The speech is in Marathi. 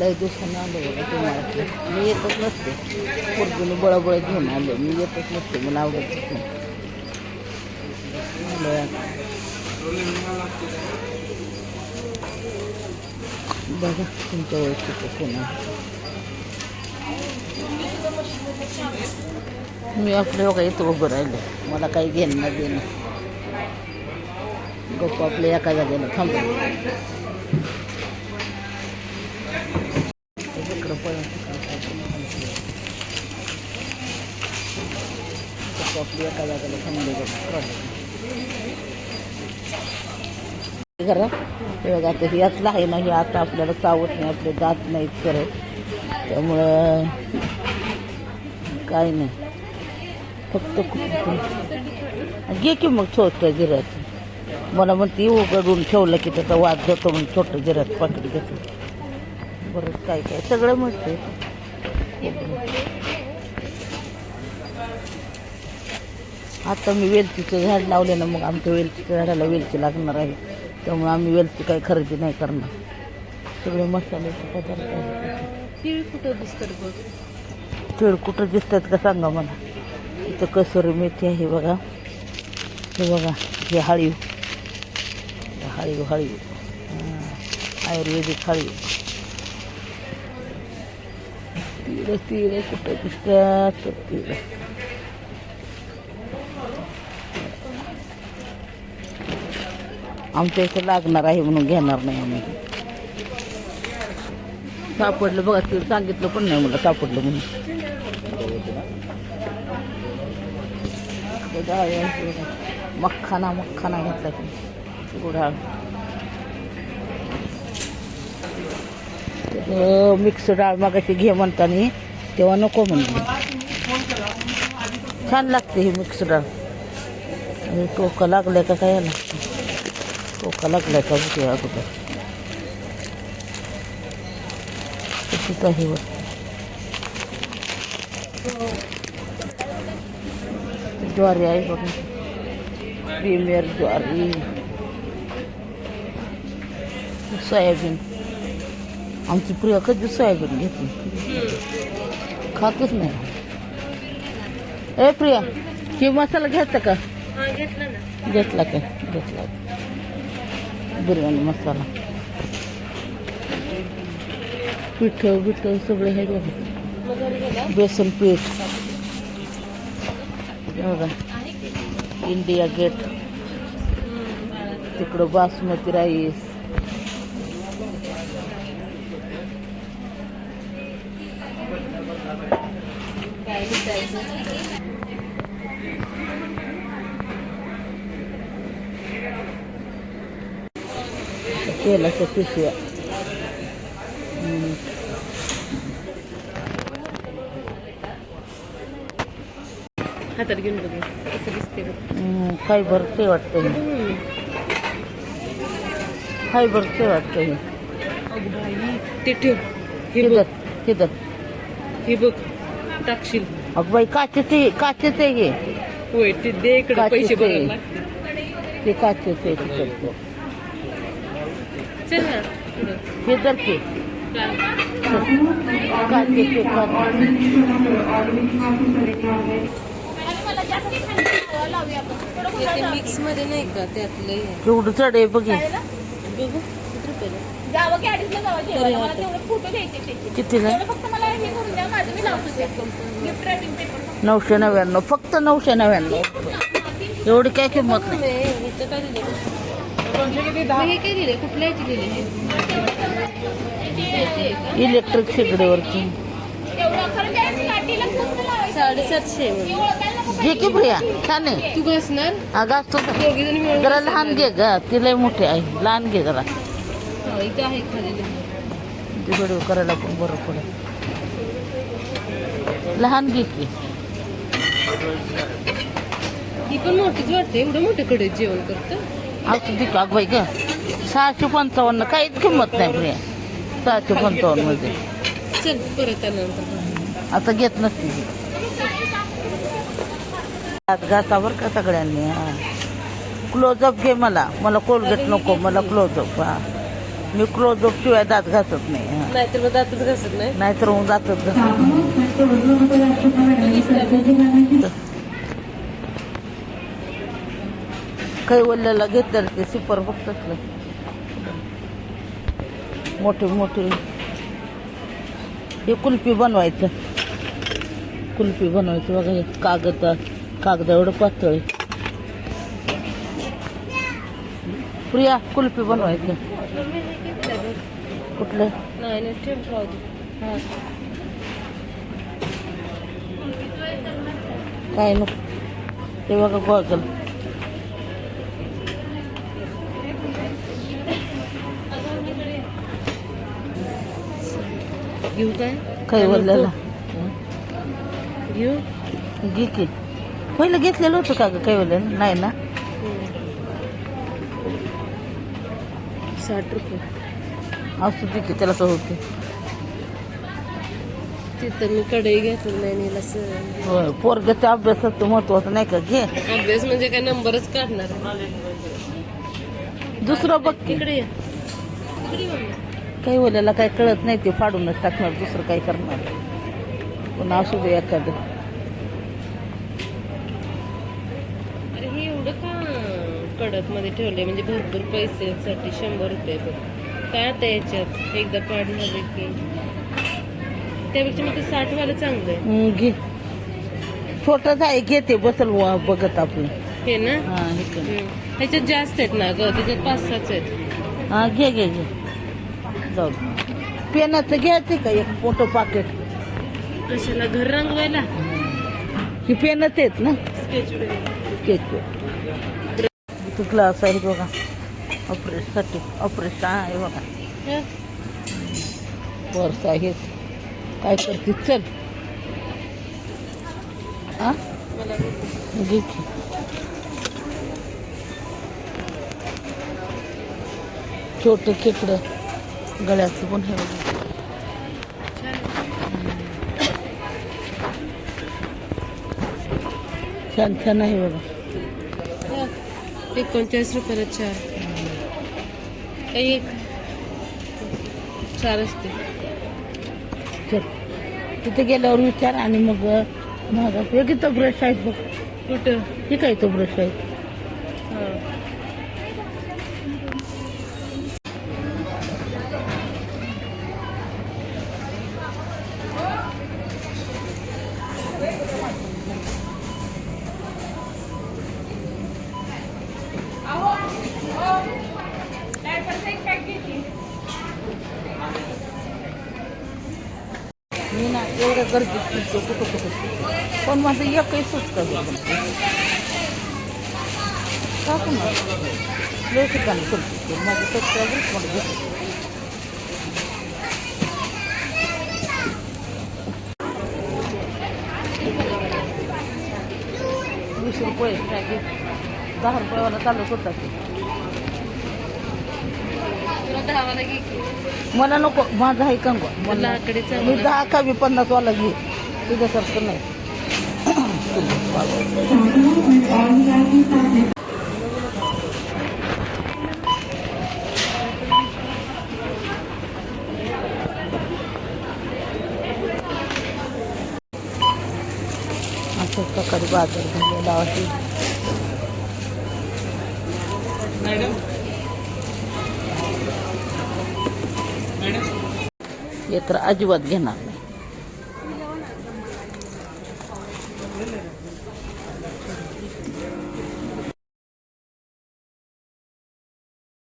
लय दिवसानं आलो बघा तुम्हाला. मी येतच नसते, पोरगीने बळबळ घेऊन आलो. मी येतच नसते, मला आवडतच नाही. बघा तुमच्या ओळखीचं कोण आहे. मी आपल्या बघा इथं उभं राहिलो, मला काही घेणं ना देणं. गप्प आपल्या एका जागेनं थांबलं. इकडं आपली एका जागेला थांबले घरा. हे बघा आता हे यातलं आहे ना, हे आता आपल्याला चावत नाही, आपले दात नाहीत करत, त्यामुळं काय नाही. फक्त घे की मग छोटं जिऱ्याचं. मला म्हणते उघडून ठेवलं की त्याचा वाद जातो म्हणून छोटं जिऱ्याचं पाकिट घेतो. बरंच काय काय सगळं मिळते. आता मी वेलचीचं झाड लावले ना, मग आमच्या वेलचीच्या झाडाला वेलची लागणार आहे, त्यामुळे आम्ही वेलची काही खरेदी नाही करणार. सगळे मसाल्याचे पदार्थ आहेत. तीळ कुठं दिसतात बघ. तीळ कुठं दिसतात का सांगा मला. इथं कसुरी मेथी आहे बघा. हे बघा हे हळीव हळीव हळीव आयुर्वेदिक हळीव. तीळ तीळ कुठं दिसतात तीळ. आमच्या इथं लागणार आहे म्हणून घेणार नाही आम्ही. सापडलं बघा, तीळ सांगितलं पण नाही मला सापडलं म्हणून. मखाना मखाना घेतला की गुढाळ. मिक्स डाळ मागाशी घे म्हणताना तेव्हा नको म्हणले. छान लागते ही मिक्स डाळ. टोका लागलाय का काय लागतं, टोका लागलाय का बघूया अगोदर. कितीच आहे वर ज्वारी आहे बघा, प्रीमियर ज्वारी. सोयाबीन आमची प्रिया कधी सोयाबीन घेतली, खातच नाही. ए प्रिया हे मसाला घ्यायचा का? घेतला का? घेतला. बिर्याणी मसाला, पिठ बिठ सगळे आहे बघा. बेसन पीठ बघा. इंडिया गेट तिकडं बासमती राईस. तेलाच्या पिशव्या. हातात घेऊन बघ कसं दिसते. फायबर ते वाटतं, फायबर ते वाटतं. ते ठेव. हे हे बघ टाकशील. अग बाई काचेचे काचेचे हे. होय ते दे इकडे पैसे बघायला. ते काचेचे तिकडचं. चल ना हे तर ते काचेचे मिक्स मध्ये नाही का त्यातलं. केवढं चढ आहे बघे. बघू किती नाही? 999. फक्त 999. एवढी काय किंमत नाही. इलेक्ट्रिक शेगडीवरची 750. घे की प्रिया, छान आहे. तू घासणार? हा घासतो. जरा लहान घे ग, ती लय मोठी आहे. लहान घे जरा. इथे आहे खाली व्हिडिओ करायला पण बरं पडेल. लहान घे की. ही पण मोठीच वाटते. एवढं मोठं कडे जेवण करतं. असं ती का बाई ग. 655. काहीच किंमत नाही प्रिया 655 मध्ये. चल परत त्यानंतर आता घेत नसते. घासा बरं का सगळ्यांनी. हा क्लोजअप घे. मला कोलगेट नको, मला क्लोजअप. हा मी क्लोजअप शिवाय दात घासत नाही हा. नाहीतर मग दातच घासत नाही. नाहीतर मग दातच घासत काही वल्ल्याला घेतलं ते सुपर बघतात मोठे मोठे. हे कुल्फी बनवायचं बघा. हे कागद एवढं पातळ आहे. प्रिया कुल्फी बनवायचं. कुठलं नाही नाही ठेव राहू दे. हा. काय नको ते बघा गॉगल. घेऊ काय काही वल्ल्याला घेऊ. घे की. पहिलं घेतलेलं होतं का ग काही वल्ल्याला? नाही ना. 60 रुपये. असू दे की त्याला काय होते. तिथं मी कढई घेतली नाही नीला होय पोरग्याच्या अभ्यासाचं महत्वाचं नाही का? घे. अभ्यास म्हणजे काय नंबरच काढणार आहे. दुसरं बघ की. इकडे या. इकडे ये मम्मी. काही वल्याला काय कळत नाही ते फाडूनच टाकणार. दुसरं काय करणार. पण असू दे एखादं. अरे हे एवढं का कडक मध्ये ठेवले म्हणजे भरपूर पैसेसाठी 100 रुपये बघ. काय आता याच्यात एकदा पाड झाले की त्यापेक्षा मग ते 60 वाला चांगलं आहे. घे. छोटंच आहे घेते बसल बघत आपलं. हे ना. हा हे कर. ह्याच्यात जास्त आहेत ना ग. त्याच्यात 5-6 आहेत. हा घे घे घे. जाऊ दे. पेनाचं घ्यायचं का एक मोठं पाकिट? कशाला घर रंगवायला? ही पेनच आहेत ना. स्केच केक ग्लास आहे बघा ऑपरेशनसाठी. ऑपरेशन आहे बघा. पर्स आहेत. काय करते चल. हा मला घे की. छोटं खेकडं गळ्याचं पण हे बघा. छान छान आहे बघा. 39 रुपयाला 4. एक 4 असते. चल तिथे गेल्यावर विचार आणि मग माझा योग्य तो ब्रश आहेत बघ. कुठं? हे काय तो ब्रश आहे. हा. मी ना एवढं गर्दीत फिरतो कुठं पण माझं एकही सुचतं टाकू ना लय ठिकाणी करतो माझं सबस्क्रायबर्स मला घेतो. ₹20 ₹10 चालत होता की. तुला 10 वाला घे की. मला नको. माझा आहे का नको मला. लाकडी मी चांगलं. 10 का 50 वाला घे. तुझ्यासारखं नाही. असं प्रकारे बाजार भरलेला आहे. हे तर अजिबात घेणार नाही.